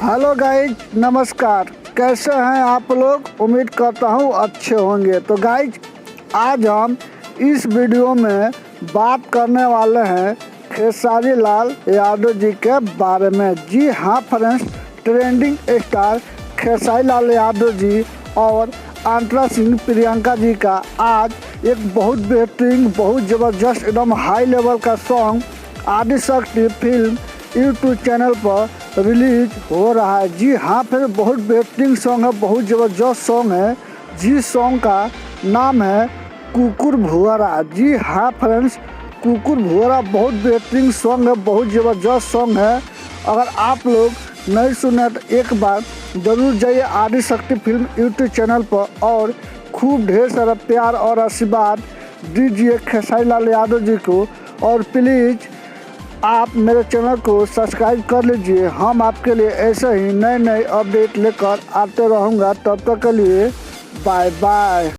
Hello guys, नमस्कार। कैसे हैं आप लोग? उम्मीद करता हूँ अच्छे होंगे। तो गाइज, आज हम इस वीडियो में बात करने वाले हैं खेसारी लाल यादव जी के बारे में। जी हाँ friends, trending star Khesari Lal Yadav ji और अंतरा सिंह प्रियंका जी का आज एक बहुत बेहतरीन, बहुत ज़बरदस्त, एकदम हाई लेवल का song Adishakti film YouTube channel पर रिलीज हो रहा है। जी हाँ, फिर बहुत बेहतरीन सॉन्ग है, बहुत ज़बरदस्त सॉन्ग है। जिस सॉन्ग का नाम है कुकुर भुअरा। जी हाँ फ्रेंड्स, कुकुर भुअरा बहुत बेहतरीन सॉन्ग है, बहुत ज़बरदस्त सॉन्ग है। अगर आप लोग नहीं सुने तो एक बार ज़रूर जाइए आदिशक्ति फिल्म यूट्यूब चैनल पर और खूब ढेर सारा प्यार और आशीर्वाद दीजिए खेसारी लाल यादव जी को। और प्लीज़ आप मेरे चैनल को सब्सक्राइब कर लीजिए। हम आपके लिए ऐसे ही नए नए अपडेट लेकर आते रहूँगा। तब तक के लिए बाय बाय।